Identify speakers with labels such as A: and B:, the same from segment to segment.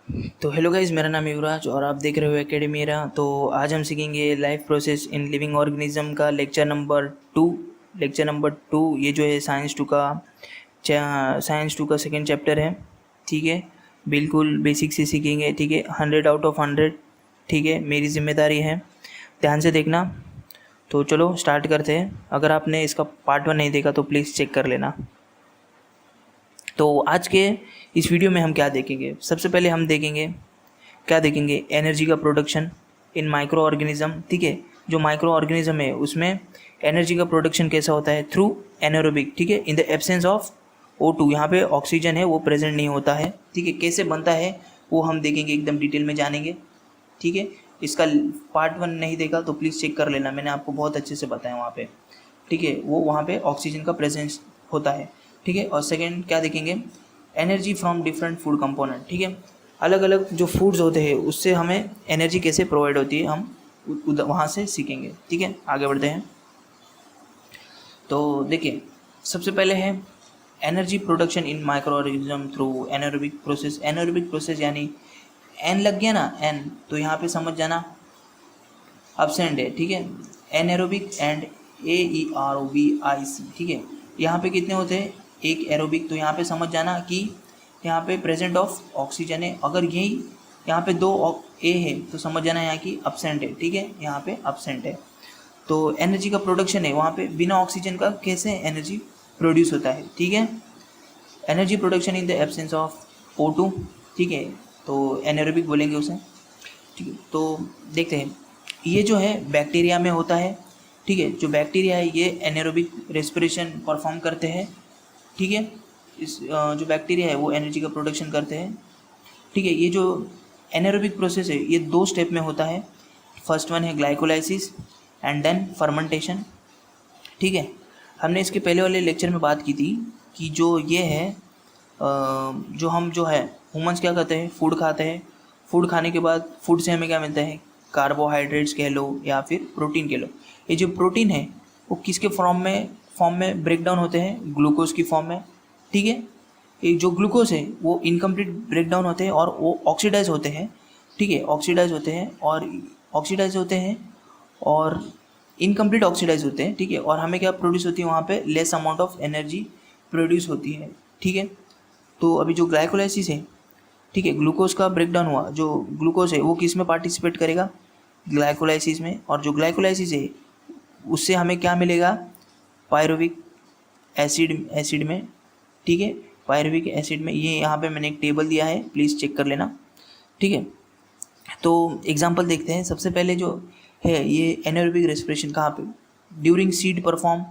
A: तो hello guys, मेरा नाम युवराज और आप देख रहे हो एकेडमीरा। तो आज हम सीखेंगे life process in living organism का लेक्चर नंबर 2। ये जो है साइंस 2 का सेकंड चैप्टर है। ठीक है, बिल्कुल बेसिक से सीखेंगे। ठीक है, 100 आउट ऑफ 100। ठीक है, मेरी जिम्मेदारी है, ध्यान से देखना। तो चलो स्टार्ट करते हैं। अगर आपने इसका पार्ट 1 नहीं देखा तो प्लीज़ चेक कर लेना। तो आज के इस वीडियो में हम क्या देखेंगे? सबसे पहले हम देखेंगे एनर्जी का प्रोडक्शन इन माइक्रो ऑर्गेनिज्म। ठीक है, जो माइक्रो ऑर्गेनिज्म है उसमें एनर्जी का प्रोडक्शन कैसा होता है? Through anaerobic. ठीक है, in the absence of O2। यहाँ पे ऑक्सीजन है वो प्रेजेंट नहीं होता है। ठीक है, कैसे बनता है वो हम देखेंगे, एकदम डिटेल में जानेंगे। ठीक है, इसका पार्ट 1 नहीं देखा तो प्लीज़ चेक कर लेना, मैंने आपको बहुत अच्छे से बताया वहाँ पे। ठीक है, वो वहाँ पे ऑक्सीजन का प्रेजेंस होता है। ठीक है, और सेकेंड क्या देखेंगे? Energy from different food component. ठीक है, अलग अलग जो फूड्स होते हैं उससे हमें एनर्जी कैसे प्रोवाइड होती है, हम वहाँ से सीखेंगे। ठीक है, आगे बढ़ते हैं। तो देखिए, सबसे पहले है energy production in micro organism through anaerobic process. Anaerobic process यानी एन लग गया ना, एन, तो यहाँ पे समझ जाना एब्सेंट है। ठीक है, एनारोबिक एंड AEROBIC। ठीक है, यहाँ पे कितने होते हैं? एक एरोबिक, तो यहाँ पे समझ जाना कि यहाँ पे प्रेजेंट ऑफ ऑक्सीजन है। अगर यही यहाँ पे 2 ए है तो समझ जाना यहाँ की एब्सेंट है। ठीक है, यहाँ पे एब्सेंट है। तो एनर्जी का प्रोडक्शन है वहाँ पे बिना ऑक्सीजन का कैसे एनर्जी प्रोड्यूस होता है? ठीक है, energy production in the absence of O2। ठीक है, तो एनारोबिक बोलेंगे उसे। ठीक है, तो देखते हैं, ये जो है बैक्टीरिया में होता है। ठीक है, जो बैक्टीरिया है ये एनारोबिक रेस्पिरेशन परफॉर्म करते हैं। ठीक है, इस जो बैक्टीरिया है वो एनर्जी का प्रोडक्शन करते हैं। ठीक है, ये जो एनारोबिक प्रोसेस है ये 2 स्टेप में होता है। फर्स्ट वन है ग्लाइकोलाइसिस एंड देन फर्मेंटेशन। ठीक है, हमने इसके पहले वाले लेक्चर में बात की थी कि जो ये है जो हम जो है ह्यूमंस क्या करते हैं? फूड खाते हैं। फूड खाने के बाद फूड से हमें क्या मिलता है? कार्बोहाइड्रेट्स कह लो या फिर प्रोटीन कह लो। ये जो प्रोटीन है वो किसके फॉर्म में ब्रेक डाउन होते हैं? ग्लूकोज की फॉर्म में। ठीक है, ये जो ग्लूकोज है वो इनकम्प्लीट ब्रेक डाउन होते हैं और वो ऑक्सीडाइज होते हैं। ठीक है, ऑक्सीडाइज होते हैं और इनकम्प्लीट ऑक्सीडाइज होते हैं। ठीक है, और हमें क्या प्रोड्यूस होती है? वहाँ पे less amount of energy produce होती है। ठीक है, तो अभी जो ग्लाइकोलाइसिस है, ठीक है, ग्लूकोज का ब्रेकडाउन हुआ, जो ग्लूकोज है वो किस में पार्टिसिपेट करेगा? ग्लाइकोलाइसिस में। और जो ग्लाइकोलाइसिस है उससे हमें क्या मिलेगा? पायरुविक एसिड में। ठीक है, पायरुविक एसिड में। ये यहाँ पे मैंने एक टेबल दिया है, प्लीज़ चेक कर लेना। ठीक है, तो एग्जांपल देखते हैं। सबसे पहले जो है ये एनारोबिक रेस्पिरेशन कहाँ पे? During seed perform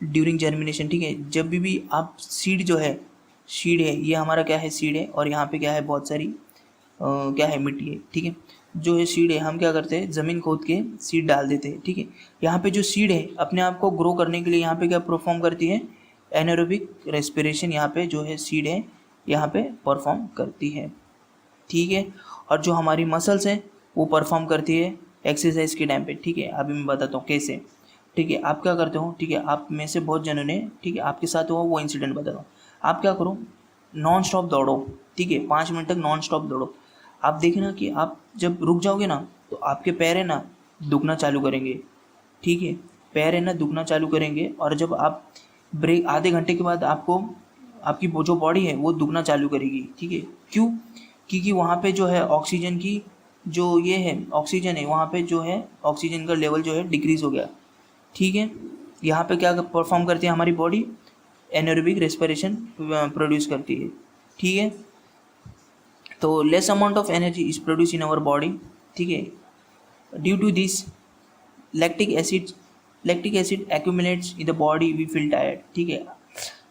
A: during germination. ठीक है, जब भी आप सीड है, ये हमारा क्या है? सीड है। और यहाँ पे क्या है? बहुत सारी क्या है? मिट्टी है। ठीक है, जो है सीड है, हम क्या करते हैं? ज़मीन खोद के सीड डाल देते हैं। ठीक है, यहाँ पे जो सीड है अपने आप को ग्रो करने के लिए यहाँ पे क्या परफॉर्म करती है? Anaerobic respiration. यहाँ पे जो है सीड है यहाँ पे परफॉर्म करती है। ठीक है, और जो हमारी मसल्स हैं वो परफॉर्म करती है एक्सरसाइज के टाइम पे। ठीक है, अभी मैं बताता हूँ कैसे। ठीक है, आप क्या करते हो? ठीक है, आप में से बहुत जनों ने, ठीक है, आपके साथ हुआ वो इंसिडेंट बता रहा हूँ। आप क्या करो? नॉन स्टॉप दौड़ो। ठीक है, 5 मिनट तक नॉन स्टॉप दौड़ो। आप देखना कि आप जब रुक जाओगे ना तो आपके पैर है ना दुखना चालू करेंगे। ठीक है, पैर है ना दुखना चालू करेंगे। और जब आप ब्रेक आधे घंटे के बाद आपको आपकी वो जो बॉडी है वो दुखना चालू करेगी। ठीक है, क्यों? क्योंकि वहाँ पे जो है ऑक्सीजन की जो ये है ऑक्सीजन है, वहाँ पे जो है ऑक्सीजन का लेवल जो है डिक्रीज़ हो गया। ठीक है, यहाँ पे क्या परफॉर्म करती है हमारी बॉडी? एनारोबिक रेस्पिरेशन प्रोड्यूस करती है। ठीक है, तो less amount of energy is produce in our body. ठीक है, due to this lactic acid accumulates in the body, we feel tired. ठीक है,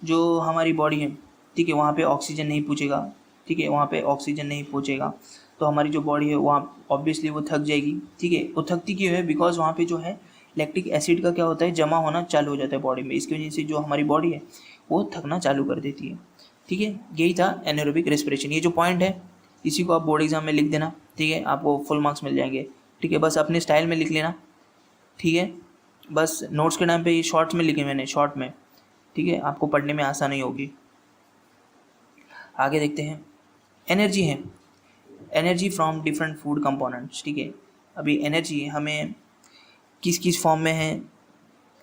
A: जो हमारी बॉडी है, ठीक है, वहाँ पे ऑक्सीजन नहीं पहुँचेगा। ठीक है, वहाँ पे ऑक्सीजन नहीं पहुँचेगा तो हमारी जो बॉडी है वहाँ ऑब्वियसली वो थक जाएगी। ठीक है, वो थकती क्यों है? बिकॉज वहाँ पे जो है लैक्टिक एसिड का क्या होता है? जमा होना चालू हो जाता है बॉडी में। इसकी वजह से जो हमारी बॉडी है वो थकना चालू कर देती है। ठीक है, यही था एनारोबिक रेस्पिरेशन। ये जो पॉइंट है इसी को आप बोर्ड एग्जाम में लिख देना। ठीक है, आपको फुल मार्क्स मिल जाएंगे। ठीक है, बस अपने स्टाइल में लिख लेना। ठीक है, बस नोट्स के टाइम पे ये शॉर्ट्स में लिखे मैंने, शॉर्ट में। ठीक है, आपको पढ़ने में आसानी होगी। आगे देखते हैं। एनर्जी है, energy from different food components, ठीक है। अभी एनर्जी हमें किस किस फॉर्म में है,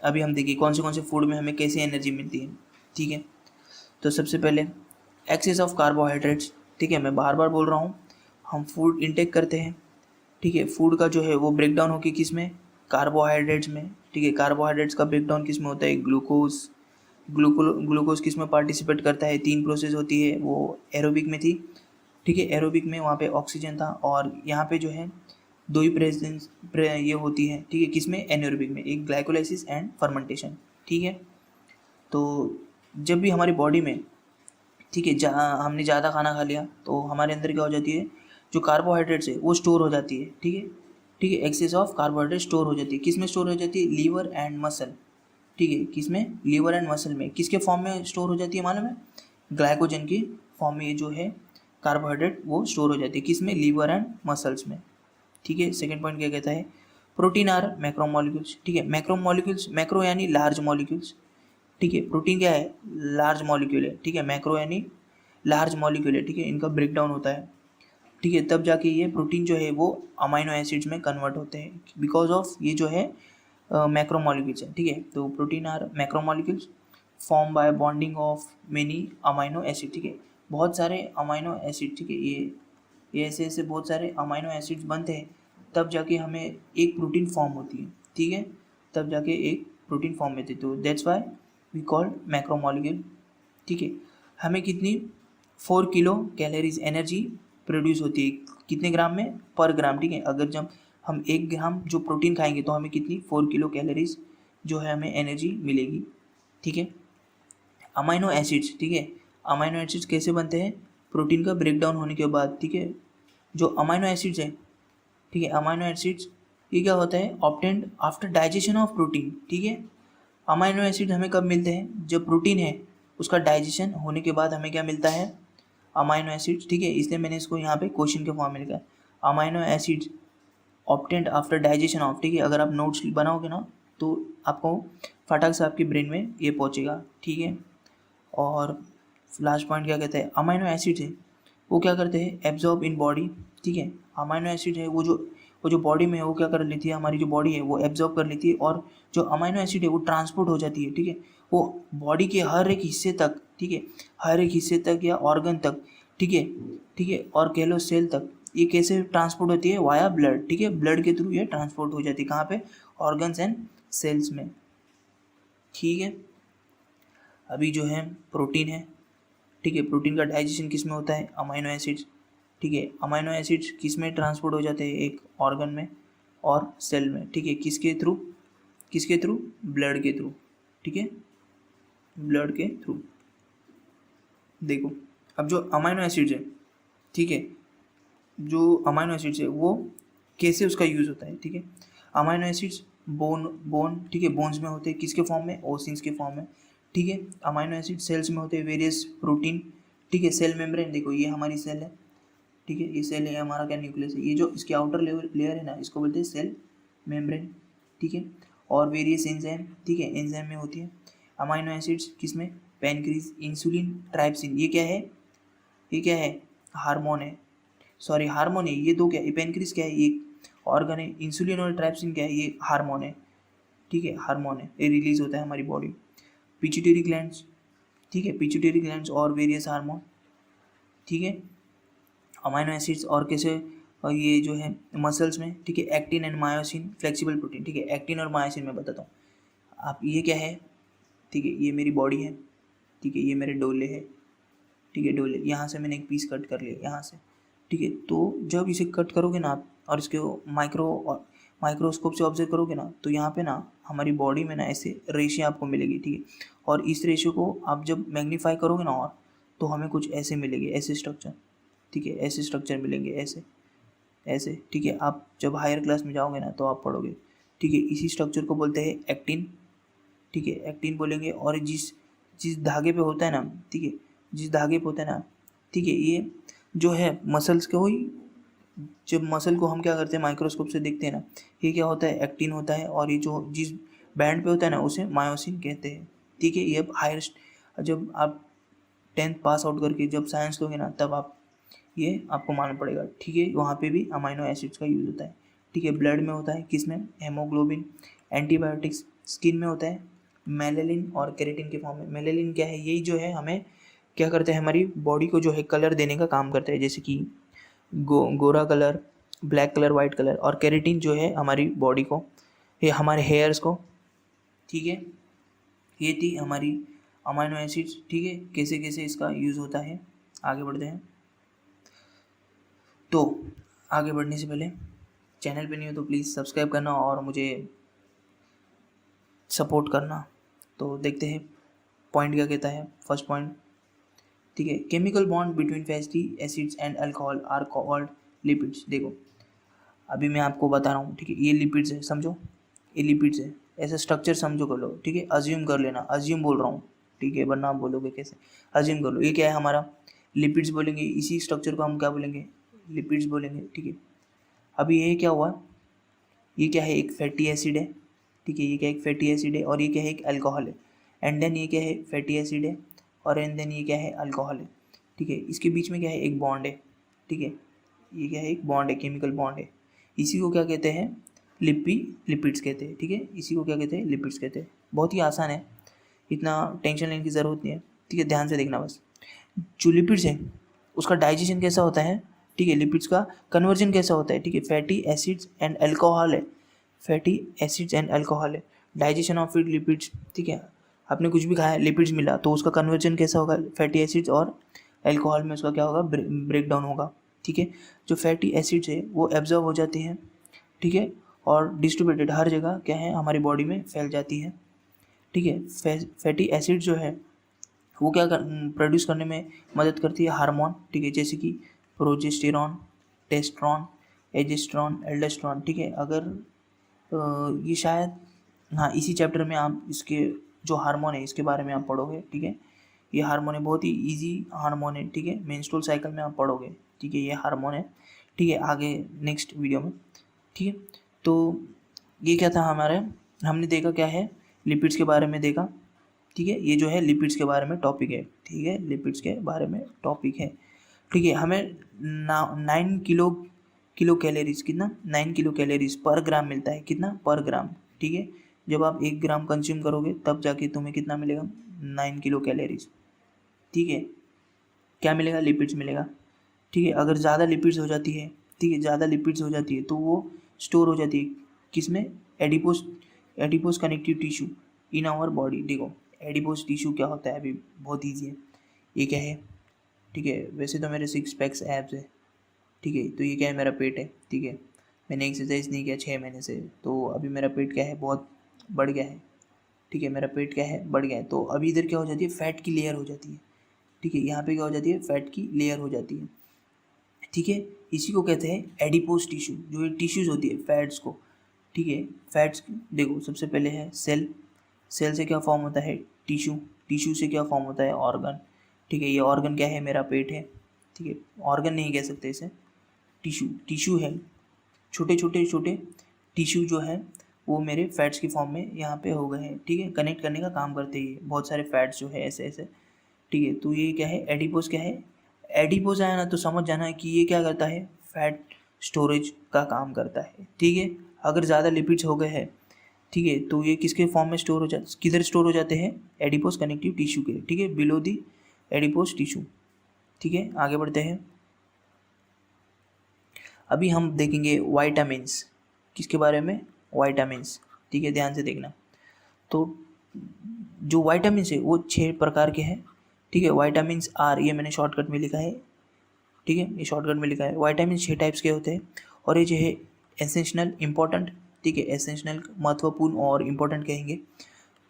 A: अभी हम देखिए कौन से फूड में हमें कैसे एनर्जी मिलती है, ठीक है। तो सबसे पहले एक्सेस ऑफ कार्बोहाइड्रेट्स, ठीक है, मैं बार बार बोल रहा हूँ, हम फूड इंटेक करते हैं, ठीक है। फूड का जो है वो ब्रेक डाउन होकर किस में, कार्बोहाइड्रेट्स में, ठीक है। कार्बोहाइड्रेट्स का ब्रेक डाउन किस में होता है, ग्लूकोज किस में पार्टिसिपेट करता है, 3 प्रोसेस होती है, वो एरोबिक में थी, ठीक है। एरोबिक में वहाँ पे ऑक्सीजन था, और यहाँ पे जो है 2 ही प्रेजेंस ये होती है, ठीक है, किस में, एनारोबिक में, एक ग्लाइकोलाइसिस एंड फर्मेंटेशन, ठीक है। तो जब भी हमारी बॉडी में, ठीक है, हमने ज़्यादा खाना खा लिया तो हमारे अंदर क्या हो जाती है, जो कार्बोहाइड्रेट्स है वो स्टोर हो जाती है, ठीक है, ठीक है। एक्सेस ऑफ कार्बोहाइड्रेट स्टोर हो जाती है, किस में स्टोर हो जाती है, लीवर एंड मसल, ठीक है, किस में, लीवर एंड मसल में। किसके फॉर्म में स्टोर हो जाती है मालूम है, ग्लाइकोजन की फॉर्म में ये जो है कार्बोहाइड्रेट वो स्टोर हो जाती है, किस में, लीवर एंड मसल्स में, ठीक है। सेकंड पॉइंट क्या कहता है, प्रोटीन आर मैक्रोमोलिक्यूल्स, ठीक है। मैक्रोमोलिक्यूल्स, मैक्रो यानी लार्ज मॉलिक्यूल्स, ठीक है। प्रोटीन क्या है, लार्ज मॉलिक्यूल है, ठीक है। मैक्रो यानी लार्ज मॉलिक्यूल है, ठीक है, इनका ब्रेक डाउन होता है, ठीक है, तब जाके ये प्रोटीन जो है वो अमाइनो एसिड्स में कन्वर्ट होते हैं, बिकॉज ऑफ ये जो है मैक्रोमोलिक्यूल्स है, ठीक है। तो protein are macromolecules form by bonding of many amino acid, ठीक है, बहुत सारे अमाइनो एसिड, ठीक है, ये ऐसे ऐसे बहुत सारे अमाइनो एसिड्स बनते हैं, तब जाके हमें एक प्रोटीन फॉर्म होती है, ठीक है, तब जाके एक प्रोटीन फॉर्म होती है, तो that's why we called macromolecule, ठीक है। हमें कितनी 4 किलो कैलोरीज एनर्जी प्रोड्यूस होती है, कितने ग्राम में, पर ग्राम, ठीक है। अगर जब हम 1 ग्राम जो प्रोटीन खाएंगे तो हमें कितनी 4 किलो कैलोरीज जो है हमें एनर्जी मिलेगी, ठीक है। अमाइनो एसिड्स, ठीक है, अमाइनो एसिड्स कैसे बनते हैं, प्रोटीन का ब्रेक डाउन होने के बाद, ठीक है। जो अमाइनो एसिड्स है, ठीक है, अमाइनो एसिड्स ये क्या होता है, obtained after digestion of protein, ठीक है। अमाइनो एसिड हमें कब मिलते हैं, जब प्रोटीन है उसका डाइजेशन होने के बाद हमें क्या मिलता है, अमाइनो एसिड्स, ठीक है। इसलिए मैंने इसको यहाँ पे क्वेश्चन के फॉर्म में लिखा है, amino acids obtained after digestion of, ठीक है। अगर आप नोट्स बनाओगे ना तो आपको फटाक से आपके ब्रेन में ये पहुँचेगा, ठीक है। और लास्ट पॉइंट क्या कहते हैं, अमाइनो एसिड है वो क्या करते हैं, एब्जॉर्ब इन बॉडी, ठीक है। अमाइनो एसिड है वो जो बॉडी में है वो क्या कर लेती है, हमारी जो बॉडी है वो एब्जॉर्ब कर लेती है, और जो अमाइनो एसिड है वो ट्रांसपोर्ट हो जाती है, ठीक है, वो बॉडी के हर एक हिस्से तक, ठीक है, हर एक हिस्से तक या ऑर्गन तक, ठीक है, ठीक है, और कह लो सेल तक, ये कैसे ट्रांसपोर्ट होती है, वाया ब्लड, ठीक है, ब्लड के थ्रू ये ट्रांसपोर्ट हो जाती है, कहाँ पे, ऑर्गन्स एंड सेल्स में, ठीक है। अभी जो है प्रोटीन है, ठीक है, प्रोटीन का डाइजेशन किस में होता है, अमाइनो एसिड्स, ठीक है। अमाइनो एसिड्स किस में ट्रांसपोर्ट हो जाते हैं, एक ऑर्गन में और सेल में, ठीक है, किसके थ्रू, ब्लड के थ्रू, ठीक है, ब्लड के थ्रू। देखो अब जो अमाइनो एसिड्स है, ठीक है, जो अमाइनो एसिड्स है वो कैसे उसका यूज़ होता है, ठीक है। अमाइनो एसिड्स बोन, ठीक है, बोन्स में होते हैं, किसके फॉर्म में, ओसिन्स के फॉर्म में, ठीक है। अमाइनो एसिड सेल्स में होते हैं, वेरियस प्रोटीन, ठीक है। सेल मेम्ब्रेन, देखो ये हमारी सेल है, ठीक है, ये सेल है, हमारा क्या न्यूक्लियस है, ये जो इसकी आउटर लेयर है ना इसको बोलते हैं सेल मेम्ब्रेन, ठीक है। और वेरियस एंजाइम, ठीक है, एंजाइम में होती है अमाइनो एसिड्स, किसमें, पैनक्रीज, इंसुलिन, ट्राइप्सिन, ये क्या है, ये क्या है, हार्मोन है, सॉरी हार्मोन है, ये दो क्या है, पैनक्रीज क्या है, ये ऑर्गन है, इंसुलिन और ट्राइप्सिन क्या है, ये हार्मोन है, ठीक है, हार्मोन है, ये रिलीज होता है हमारी बॉडी। पिट्यूटरी ग्लैंड्स, ठीक है, पिट्यूटरी ग्लैंड्स और वेरियस हार्मोन, ठीक है। अमाइनो एसिड्स और कैसे, और ये जो है मसल्स में, ठीक है, actin and myosin, flexible protein, ठीक है। एक्टिन और मायोसिन में बताता हूँ आप, ये क्या है, ठीक है, ये मेरी बॉडी है, ठीक है, ये मेरे डोले है, ठीक है, डोले, यहाँ से मैंने एक पीस कट कर लिया यहाँ से, ठीक है। तो जब इसे कट करोगे ना आप और इसके माइक्रोस्कोप से ऑब्जर्व करोगे ना तो यहाँ पे ना हमारी बॉडी में ना ऐसे रेशे आपको मिलेगी, ठीक है। और इस रेशे को आप जब मैग्नीफाई करोगे ना और तो हमें कुछ ऐसे मिलेंगे, ऐसे स्ट्रक्चर, ठीक है, ऐसे स्ट्रक्चर मिलेंगे, ऐसे ऐसे, ठीक है। आप जब हायर क्लास में जाओगे ना तो आप पढ़ोगे, ठीक है। इसी स्ट्रक्चर को बोलते हैं एक्टिन, ठीक है, एक्टिन बोलेंगे। और जिस जिस धागे पे होता है ना, ठीक है, जिस धागे पे होता है ना, ठीक है, ये जो है मसल्स के हुई, जब मसल को हम क्या करते हैं माइक्रोस्कोप से देखते हैं ना, ये क्या होता है, एक्टिन होता है, और ये जो जिस बैंड पे होता है ना उसे मायोसिन कहते हैं, ठीक है। ये अब हायर, जब आप 10th पास आउट करके जब साइंस लोगे ना तब आप ये आपको मालूम पड़ेगा, ठीक है। वहाँ पे भी अमाइनो एसिड्स का यूज़ होता है, ठीक है। ब्लड में होता है, किस में, हेमोग्लोबिन। एंटीबायोटिक्स स्किन में होता है, मेलेनिन और केराटिन के फॉर्म में। मेलेनिन क्या है, यही जो है हमें क्या करते हैं, हमारी बॉडी को जो है कलर देने का काम करता है, जैसे कि गोरा colour, black colour, white colour. और केराटिन जो है हमारी बॉडी को, ये हमारे हेयर्स को, ठीक है। ये थी हमारी अमाइनो एसिड्स, ठीक है। कैसे कैसे इसका यूज़ होता है, आगे बढ़ते हैं। तो आगे बढ़ने से पहले चैनल पे नहीं हो तो प्लीज़ सब्सक्राइब करना और मुझे सपोर्ट करना। तो देखते हैं पॉइंट क्या कहता है। फर्स्ट पॉइंट, ठीक है, chemical bond between fatty acids and alcohol are called lipids. देखो अभी मैं आपको बता रहा हूँ, ठीक है, ये लिपिड्स है, समझो ये लिपिड्स है, ऐसा स्ट्रक्चर समझो कर लो, ठीक है। अज्यूम कर लेना, अज्यूम बोल रहा हूँ, ठीक है, वरना आप बोलोगे कैसे। अज्यूम कर लो ये क्या है हमारा, लिपिड्स बोलेंगे, इसी स्ट्रक्चर को हम क्या बोलेंगे, लिपिड्स बोलेंगे, ठीक है। अभी ये क्या हुआ, ये क्या है, एक फैटी एसिड है, ठीक है, ये क्या एक फैटी एसिड है, और ये क्या है, एक अल्कोहल है। एंड देन ये क्या है, फैटी एसिड है, और एंड देन ये क्या है, अल्कोहल है, ठीक है। इसके बीच में क्या है, एक बॉन्ड है, ठीक है, ये क्या है, एक बॉन्ड है, केमिकल बॉन्ड है। इसी को क्या कहते हैं, लिपिड्स कहते हैं, ठीक है। इसी को क्या कहते हैं, लिपिड्स कहते हैं। बहुत ही आसान है, इतना टेंशन लेने की ज़रूरत नहीं है, ठीक है। ध्यान से देखना बस। जो लिपिड्स है उसका डाइजेशन कैसा होता है, ठीक है, लिपिड्स का कन्वर्जन कैसा होता है, ठीक है। फैटी एसिड्स एंड अल्कोहल है, फैटी एसिड्स एंड अल्कोहल है, डाइजेशन ऑफ इट लिपिड्स, ठीक है। आपने कुछ भी खाया, लिपिड्स मिला, तो उसका कन्वर्जन कैसा होगा, फैटी एसिड्स और अल्कोहल में उसका क्या होगा, ब्रेक डाउन होगा, ठीक है। जो फैटी एसिड्स है वो एब्जॉर्ब हो जाते हैं, ठीक है, और डिस्ट्रीब्यूटेड हर जगह क्या है, हमारी बॉडी में फैल जाती है, ठीक है। फैटी एसिड जो है वो क्या प्रोड्यूस करने में मदद करती है, हार्मोन, ठीक है, जैसे कि प्रोजेस्टेरॉन, टेस्ट्रॉन, एजेस्ट्रॉन, एल्डोस्टेरॉन, ठीक है। अगर ये शायद, हाँ, इसी चैप्टर में आप इसके जो हार्मोन है इसके बारे में आप पढ़ोगे, ठीक है। ये हार्मोन है, बहुत ही इजी हार्मोन है, ठीक है। मेंस्ट्रुअल साइकिल में आप पढ़ोगे, ठीक है, ये हार्मोन है, ठीक है, आगे नेक्स्ट वीडियो में, ठीक है। तो ये क्या था हमारे, हमने देखा क्या है, लिपिड्स के बारे में देखा, ठीक है। ये जो है लिपिड्स के बारे में टॉपिक है, ठीक है, लिपिड्स के बारे में टॉपिक है, ठीक है। हमें 9 किलो कैलोरीज, कितना, 9 किलो कैलोरीज पर ग्राम मिलता है, कितना, पर ग्राम, ठीक है। जब आप 1 ग्राम कंज्यूम करोगे तब जाके तुम्हें कितना मिलेगा, 9 किलो कैलोरीज, ठीक है। क्या मिलेगा, लिपिड्स मिलेगा, ठीक है। अगर ज़्यादा लिपिड्स हो जाती है, ठीक है, ज़्यादा लिपिड्स हो जाती है तो वो स्टोर हो जाती है किस में, adipose connective tissue in our body. देखो एडिपोज टिश्यू क्या होता है, अभी बहुत ईजी है। ये क्या है, ठीक है, वैसे तो मेरे 6 पैक्स एब्स है, ठीक है। तो ये क्या है, मेरा पेट है, ठीक है। मैंने एक्सरसाइज नहीं किया 6 महीने से, तो अभी मेरा पेट क्या है, बहुत बढ़ गया है, ठीक है, मेरा पेट क्या है, बढ़ गया है। तो अभी इधर क्या हो जाती है, फैट की लेयर हो जाती है, ठीक है। यहाँ पे क्या हो जाती है, फैट की लेयर हो जाती है, ठीक है। इसी को कहते हैं एडिपोज टिश्यू, जो ये टिश्यूज होती है फैट्स को, ठीक है। फैट्स देखो सबसे पहले है सेल, सेल से क्या फॉर्म होता है, टिश्यू, टिश्यू से क्या फॉर्म होता है, ऑर्गन, ठीक है। ये ऑर्गन क्या है, मेरा पेट है, ठीक है। ऑर्गन नहीं कह सकते इसे, टिश्यू, टिश्यू है, छोटे छोटे टिश्यू जो है वो मेरे फैट्स की फॉर्म में यहाँ पे हो गए हैं, ठीक है। कनेक्ट करने का काम करते हैं बहुत सारे फैट्स जो है ऐसे ऐसे, ठीक है। तो ये क्या है, एडिपोज क्या है, एडिपोज आया ना तो समझ जाना है कि ये क्या करता है, फैट स्टोरेज का काम करता है, ठीक है। अगर ज़्यादा लिपिड्स हो गए हैं, ठीक है, तो ये किसके फॉर्म में स्टोर हो जाते, किधर स्टोर हो जाते हैं, एडिपोज कनेक्टिव टिश्यू के, ठीक है, बिलो दी एडिपोज टिश्यू, ठीक है। आगे बढ़ते हैं। अभी हम देखेंगे वाइटामिन्स, किसके बारे में, वाइटामिन्स, ठीक है, ध्यान से देखना। तो जो वाइटामिन्स है वो 6 प्रकार के हैं, ठीक है। वाइटामिन्स आर, ये मैंने शॉर्टकट में लिखा है, ठीक है, ये शॉर्टकट में लिखा है। वाइटामिन 6 टाइप्स के होते हैं, और ये जो है एसेंशियल इंपॉर्टेंट, ठीक है, एसेंशियल महत्वपूर्ण और इम्पोर्टेंट कहेंगे,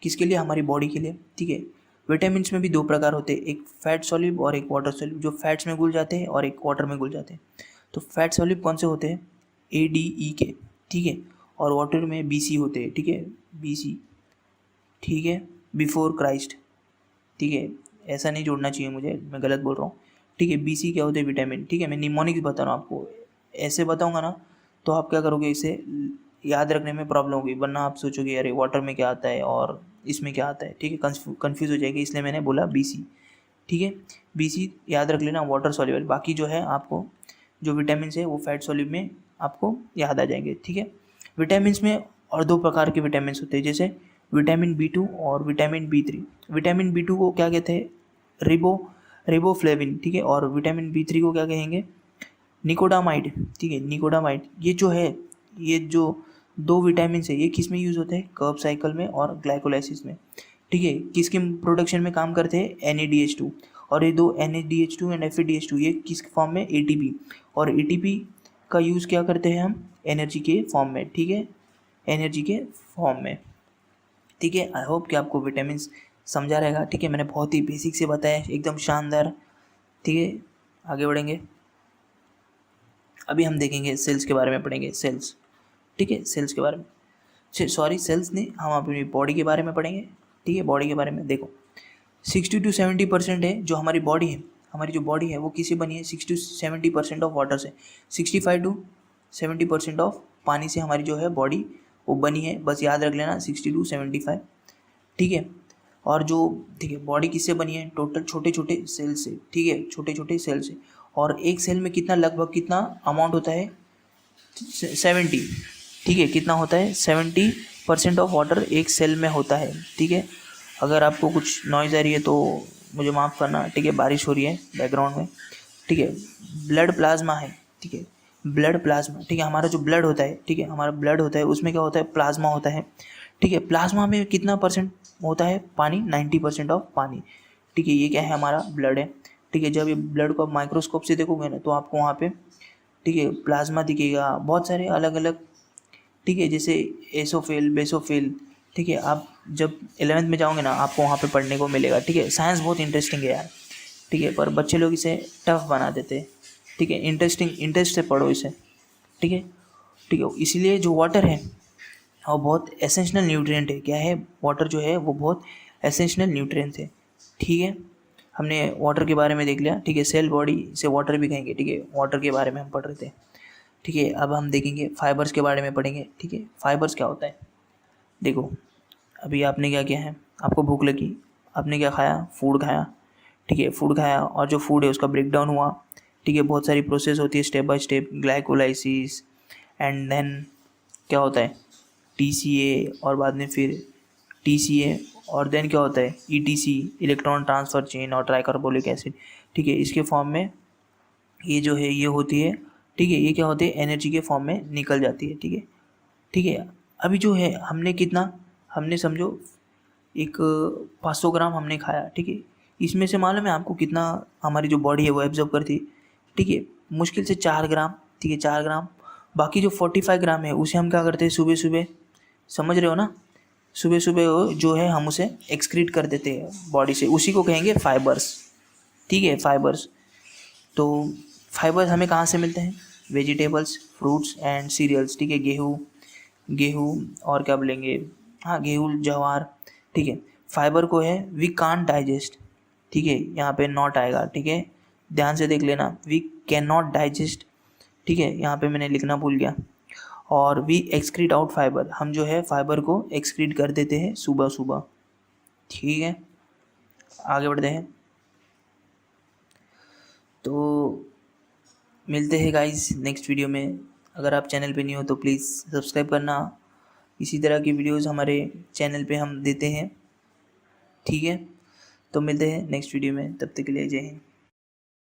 A: किसके लिए, हमारी बॉडी के लिए, ठीक है। विटामिन्स में भी 2 प्रकार होते हैं, एक फैट सॉल्यूब और एक वाटर सॉल्यूब, जो फैट्स में घुल जाते हैं और एक वाटर में घुल जाते हैं। तो फैट सॉल्यूब कौन से होते हैं, ADE के, ठीक है, और वाटर में BC होते हैं, ठीक है, BC, ठीक है, बिफोर क्राइस्ट, ठीक है। ऐसा नहीं जोड़ना चाहिए मुझे, मैं गलत बोल रहा हूँ, ठीक है। BC क्या होते हैं, विटामिन, ठीक है। मैं निमोनिक्स बता रहा हूँ आपको, ऐसे बताऊँगा ना तो आप क्या करोगे, इसे याद रखने में प्रॉब्लम होगी, वरना आप सोचोगे अरे वाटर में क्या आता है और इसमें क्या आता है, ठीक है, कन्फ्यूज़ हो जाएगी, इसलिए मैंने बोला BC, ठीक है। BC याद रख लेना, वाटर सॉल्युबल। बाकी जो है आपको जो विटामिन है वो फैट सॉल्युबल में आपको याद आ जाएंगे, ठीक है। विटामिन में और 2 प्रकार के विटामिन होते हैं, जैसे विटामिन B2 और विटामिन B3। विटामिन B2 को क्या कहते हैं, रिबोफ्लेविन, ठीक है। और विटामिन B3 को क्या कहेंगे, निकोडामाइड, ठीक है, निकोडामाइड। ये जो है, ये जो 2 विटामिन है ये किस में यूज़ होते हैं, कर्ब साइकिल में और ग्लाइकोलाइसिस में, ठीक है। किसके प्रोडक्शन में काम करते हैं, NADH2। और ये 2 NADH2 एंड FADH2 ये किस फॉर्म में, ATP। और ATP का यूज़ क्या करते हैं हम, एनर्जी के फॉर्म में, ठीक है, एनर्जी के फॉर्म में, ठीक है। आई होप कि आपको विटामिन समझा रहेगा, ठीक है। मैंने बहुत ही बेसिक से बताया, एकदम शानदार, ठीक है। आगे बढ़ेंगे, अभी हम देखेंगे सेल्स के बारे में पढ़ेंगे, सेल्स, ठीक है। सेल्स के बारे में, सॉरी सेल्स नहीं, हम अपनी बॉडी के बारे में पढ़ेंगे, ठीक है। बॉडी के बारे में देखो, 60 to 70% है जो हमारी बॉडी है, हमारी जो बॉडी है वो किससे बनी है, 60 to 70% ऑफ वाटर से, 65 to 70% ऑफ पानी से हमारी जो है बॉडी वो बनी है। बस याद रख लेना 60 to 75, ठीक है। और जो, ठीक है, बॉडी किससे बनी है, टोटल छोटे छोटे सेल से, ठीक है, छोटे छोटे सेल से। और एक सेल में कितना, लगभग कितना अमाउंट होता है, 70, ठीक है। कितना होता है, 70% ऑफ वाटर एक सेल में होता है, ठीक है। अगर आपको कुछ नॉइज़ आ रही है तो मुझे माफ़ करना, ठीक है, बारिश हो रही है बैकग्राउंड में, ठीक है। ब्लड प्लाज्मा है, ठीक है, ब्लड प्लाज्मा, ठीक है। हमारा जो ब्लड होता है, ठीक है, हमारा ब्लड होता है उसमें क्या होता है, प्लाज्मा होता है, ठीक है। प्लाज्मा में कितना परसेंट होता है, पानी, 90% ऑफ पानी, ठीक है। ये क्या है, हमारा ब्लड है, ठीक है। जब ये ब्लड को आप माइक्रोस्कोप से देखोगे ना तो आपको वहाँ पे, ठीक है, प्लाज्मा दिखेगा, बहुत सारे अलग अलग, ठीक है, जैसे एसोफिल, बेसोफिल, ठीक है। आप जब 11th में जाओगे ना आपको वहाँ पे पढ़ने को मिलेगा, ठीक है। साइंस बहुत इंटरेस्टिंग है यार, ठीक है, पर बच्चे लोग इसे टफ बना देते हैं, ठीक है। इंटरेस्ट से पढ़ो इसे, ठीक है, ठीक है। इसीलिए जो वाटर है वो बहुत एसेंशियल न्यूट्रिएंट है, क्या है, वाटर जो है वो बहुत एसेंशियल न्यूट्रिएंट है, ठीक है। हमने वाटर के बारे में देख लिया, ठीक है। सेल बॉडी से वाटर भी कहेंगे, ठीक है, वाटर के बारे में हम पढ़ रहे थे, ठीक है। अब हम देखेंगे फाइबर्स के बारे में पढ़ेंगे, ठीक है। फाइबर्स क्या होता है, देखो, अभी आपने क्या किया है, आपको भूख लगी, आपने क्या खाया, फूड खाया, ठीक है, फूड खाया, और जो फूड है उसका ब्रेक डाउन हुआ, ठीक है। बहुत सारी प्रोसेस होती है step by step, glycolysis, and then क्या होता है, TCA, और बाद में फिर TCA, और देन क्या होता है, ETC, इलेक्ट्रॉन ट्रांसफ़र चेन, और ट्राइकार्बोलिक एसिड, ठीक है। इसके फॉर्म में ये जो है ये होती है, ठीक है। ये क्या होती है, एनर्जी के फॉर्म में निकल जाती है, ठीक है, ठीक है। अभी जो है हमने कितना, हमने समझो एक 500 ग्राम हमने खाया, ठीक है। इसमें से मालूम है आपको कितना हमारी जो बॉडी है वो एब्जॉर्ब करती है, ठीक है, मुश्किल से 4 ग्राम, ठीक है, 4 ग्राम। बाकी जो 45 ग्राम है उसे हम क्या करते हैं, सुबह सुबह, समझ रहे हो ना, सुबह सुबह जो है हम उसे एक्सक्रीट कर देते हैं बॉडी से, उसी को कहेंगे फाइबर्स, ठीक है, फाइबर्स। तो फाइबर्स हमें कहाँ से मिलते हैं, वेजिटेबल्स, फ्रूट्स एंड सीरियल्स, ठीक है। गेहूँ और क्या बोलेंगे, हाँ, गेहूँ, ज्वार, ठीक है। फाइबर को है वी कांट डाइजेस्ट, ठीक है, यहाँ पे नॉट आएगा, ठीक है, ध्यान से देख लेना, वी कैन नॉट डाइजेस्ट, ठीक है, यहाँ पे मैंने लिखना भूल गया। और वी एक्सक्रीट आउट फाइबर, हम जो है फाइबर को एक्सक्रीट कर देते हैं सुबह सुबह, ठीक है। आगे बढ़ते हैं, तो मिलते हैं गाइस नेक्स्ट वीडियो में। अगर आप चैनल पे नहीं हो तो प्लीज़ सब्सक्राइब करना, इसी तरह की वीडियोस हमारे चैनल पे हम देते हैं, ठीक है। तो मिलते हैं नेक्स्ट वीडियो में, तब तक के लिए जय हिंद।